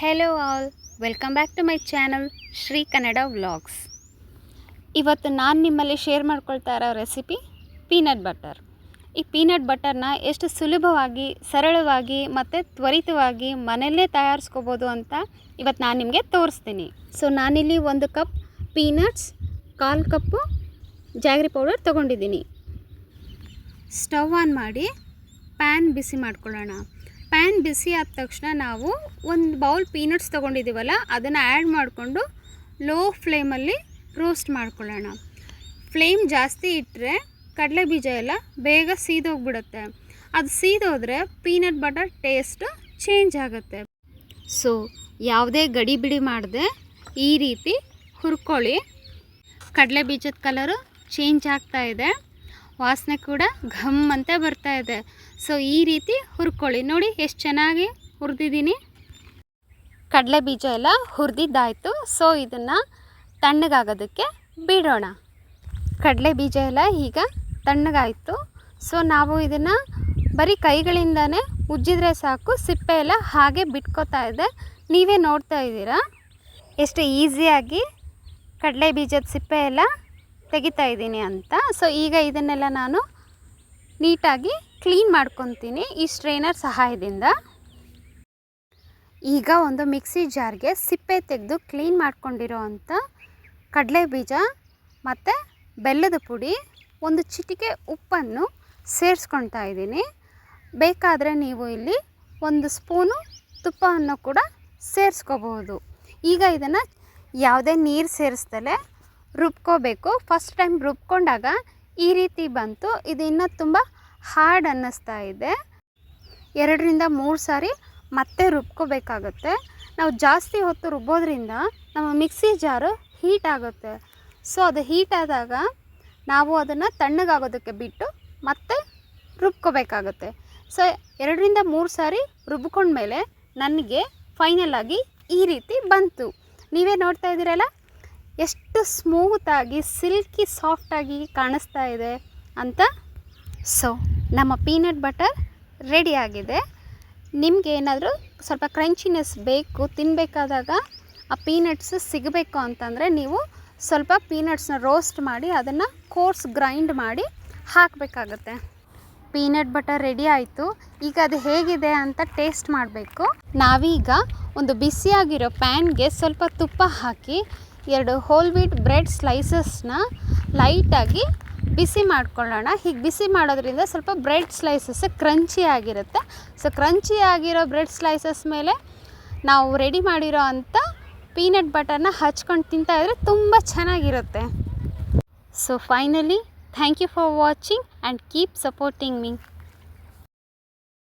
Hello all, welcome back to my channel Shri Kannada vlogs. ಇವತ್ತು ನಾನು ನಿಮ್ಮಲ್ಲಿ ಶೇರ್ ಮಾಡ್ಕೊಳ್ತಾ ಇರೋ ರೆಸಿಪಿ ಪೀನಟ್ ಬಟರ್. ಈ ಪೀನಟ್ ಬಟರ್ನ ಎಷ್ಟು ಸುಲಭವಾಗಿ, ಸರಳವಾಗಿ ಮತ್ತು ತ್ವರಿತವಾಗಿ ಮನೆಯಲ್ಲೇ ತಯಾರಿಸ್ಕೋಬೋದು ಅಂತ ಇವತ್ತು ನಾನು ನಿಮಗೆ ತೋರಿಸ್ತೀನಿ. ಸೊ ನಾನಿಲ್ಲಿ 1 ಕಪ್ ಪೀನಟ್ಸ್, 1/4 ಕಪ್ಪು ಜಾಗ್ರಿ ಪೌಡರ್ ತೊಗೊಂಡಿದ್ದೀನಿ. ಸ್ಟವ್ ಆನ್ ಮಾಡಿ ಪ್ಯಾನ್ ಬಿಸಿ ಮಾಡ್ಕೊಳ್ಳೋಣ. ಪ್ಯಾನ್ ಬಿಸಿ ಆದ ತಕ್ಷಣ ನಾವು 1 ಬೌಲ್ ಪೀನಟ್ಸ್ ತೊಗೊಂಡಿದ್ದೀವಲ್ಲ, ಅದನ್ನು ಆ್ಯಡ್ ಮಾಡಿಕೊಂಡು ಲೋ ಫ್ಲೇಮಲ್ಲಿ ರೋಸ್ಟ್ ಮಾಡ್ಕೊಳ್ಳೋಣ. ಫ್ಲೇಮ್ ಜಾಸ್ತಿ ಇಟ್ಟರೆ ಕಡಲೆ ಬೀಜ ಎಲ್ಲ ಬೇಗ ಸೀದೋಗ್ಬಿಡುತ್ತೆ. ಅದು ಸೀದೋದ್ರೆ ಪೀನಟ್ ಬಟರ್ ಟೇಸ್ಟ್ ಚೇಂಜ್ ಆಗುತ್ತೆ. ಸೊ ಯಾವುದೇ ಗಡಿ ಬಿಡಿ ಮಾಡದೆ ಈ ರೀತಿ ಹುರ್ಕೊಳ್ಳಿ. ಕಡಲೆ ಬೀಜದ ಕಲರು ಚೇಂಜ್ ಆಗ್ತಾ ಇದೆ, ವಾಸನೆ ಕೂಡ ಘಮ್ ಅಂತ ಬರ್ತಾ ಇದೆ. ಸೊ ಈ ರೀತಿ ಹುರ್ಕೊಳ್ಳಿ. ನೋಡಿ ಎಷ್ಟು ಚೆನ್ನಾಗಿ ಹುರಿದಿದ್ದೀನಿ. ಕಡಲೆ ಬೀಜ ಎಲ್ಲ ಹುರಿದಿದ್ದಾಯಿತು. ಸೊ ಇದನ್ನು ತಣ್ಣಗಾಗೋದಕ್ಕೆ ಬಿಡೋಣ. ಕಡಲೆ ಬೀಜ ಎಲ್ಲ ಈಗ ತಣ್ಣಗಾಯಿತು. ಸೊ ನಾವು ಇದನ್ನು ಬರೀ ಕೈಗಳಿಂದನೇ ಉಜ್ಜಿದ್ರೆ ಸಾಕು, ಸಿಪ್ಪೆ ಎಲ್ಲ ಹಾಗೆ ಬಿಟ್ಕೋತಾ ಇದೆ. ನೀವೇ ನೋಡ್ತಾ ಇದ್ದೀರಾ ಎಷ್ಟು ಈಸಿಯಾಗಿ ಕಡಲೆ ಬೀಜದ ಸಿಪ್ಪೆ ಎಲ್ಲ ತೆಗಿತಾ ಇದ್ದೀನಿ ಅಂತ. ಸೊ ಈಗ ಇದನ್ನೆಲ್ಲ ನಾನು ನೀಟಾಗಿ ಕ್ಲೀನ್ ಮಾಡ್ಕೊತೀನಿ ಈ ಸ್ಟ್ರೈನರ್ ಸಹಾಯದಿಂದ. ಈಗ ಒಂದು ಮಿಕ್ಸಿ ಜಾರ್ಗೆ ಸಿಪ್ಪೆ ತೆಗೆದು ಕ್ಲೀನ್ ಮಾಡ್ಕೊಂಡಿರೋ ಅಂಥ ಕಡಲೆ ಬೀಜ ಮತ್ತು ಬೆಲ್ಲದ ಪುಡಿ, 1 ಚಿಟಿಕೆ ಉಪ್ಪನ್ನು ಸೇರಿಸ್ಕೊಳ್ತಾ ಇದ್ದೀನಿ. ಬೇಕಾದರೆ ನೀವು ಇಲ್ಲಿ 1 ಸ್ಪೂನು ತುಪ್ಪವನ್ನು ಕೂಡ ಸೇರಿಸ್ಕೋಬಹುದು. ಈಗ ಇದನ್ನು ಯಾವುದೇ ನೀರು ಸೇರಿಸ್ದಲೇ ರುಬ್ಕೋಬೇಕು. ಫಸ್ಟ್ ಟೈಮ್ ರುಬ್ಕೊಂಡಾಗ ಈ ರೀತಿ ಬಂತು. ಇದು ಇನ್ನೂ ತುಂಬ ಹಾರ್ಡ್ ಅನ್ನಿಸ್ತಾ ಇದೆ. 2-3 ಸಾರಿ ಮತ್ತೆ ರುಬ್ಕೋಬೇಕಾಗುತ್ತೆ. ನಾವು ಜಾಸ್ತಿ ಹೊತ್ತು ರುಬ್ಬೋದ್ರಿಂದ ನಮ್ಮ ಮಿಕ್ಸಿ ಜಾರು ಹೀಟ್ ಆಗುತ್ತೆ. ಸೊ ಅದು ಹೀಟ್ ಆದಾಗ ನಾವು ಅದನ್ನು ತಣ್ಣಗಾಗೋದಕ್ಕೆ ಬಿಟ್ಟು ಮತ್ತೆ ರುಬ್ಕೋಬೇಕಾಗುತ್ತೆ. ಸೊ 2-3 ಸಾರಿ ರುಬ್ಕೊಂಡ್ಮೇಲೆ ನನಗೆ ಫೈನಲ್ ಆಗಿ ಈ ರೀತಿ ಬಂತು. ನೀವೇ ನೋಡ್ತಾ ಇದ್ದೀರಲ್ಲ ಎಷ್ಟು ಸ್ಮೂತಾಗಿ, ಸಿಲ್ಕಿ ಸಾಫ್ಟಾಗಿ ಕಾಣಿಸ್ತಾ ಇದೆ ಅಂತ. ಸೊ ನಮ್ಮ ಪೀನಟ್ ಬಟರ್ ರೆಡಿ ಆಗಿದೆ. ನಿಮಗೆ ಏನಾದರೂ ಸ್ವಲ್ಪ ಕ್ರಂಚಿನೆಸ್ ಬೇಕು, ತಿನ್ನಬೇಕಾದಾಗ ಆ ಪೀನಟ್ಸ್ ಸಿಗಬೇಕು ಅಂತಂದರೆ ನೀವು ಸ್ವಲ್ಪ ಪೀನಟ್ಸ್ನ ರೋಸ್ಟ್ ಮಾಡಿ ಅದನ್ನು ಕೋರ್ಸ್ ಗ್ರೈಂಡ್ ಮಾಡಿ ಹಾಕಬೇಕಾಗತ್ತೆ. ಪೀನಟ್ ಬಟರ್ ರೆಡಿ ಆಯಿತು. ಈಗ ಅದು ಹೇಗಿದೆ ಅಂತ ಟೇಸ್ಟ್ ಮಾಡಬೇಕು. ನಾವೀಗ ಒಂದು ಬಿಸಿಯಾಗಿರೋ ಪ್ಯಾನ್ಗೆ ಸ್ವಲ್ಪ ತುಪ್ಪ ಹಾಕಿ 2 ಹೋಲ್ ವೀಟ್ ಬ್ರೆಡ್ ಸ್ಲೈಸಸ್ನ ಲೈಟಾಗಿ ಬಿಸಿ ಮಾಡ್ಕೊಳ್ಳೋಣ. ಹೀಗೆ ಬಿಸಿ ಮಾಡೋದ್ರಿಂದ ಸ್ವಲ್ಪ ಬ್ರೆಡ್ ಸ್ಲೈಸಸ್ ಕ್ರಂಚಿ ಆಗಿರುತ್ತೆ. ಸೊ ಕ್ರಂಚಿ ಆಗಿರೋ ಬ್ರೆಡ್ ಸ್ಲೈಸಸ್ ಮೇಲೆ ನಾವು ರೆಡಿ ಮಾಡಿರೋ ಅಂಥ ಪೀನಟ್ ಬಟರ್ನ ಹಚ್ಕೊಂಡು ತಿಂತಾಯಿದ್ರೆ ತುಂಬ ಚೆನ್ನಾಗಿರುತ್ತೆ. So finally thank you for watching and keep supporting me.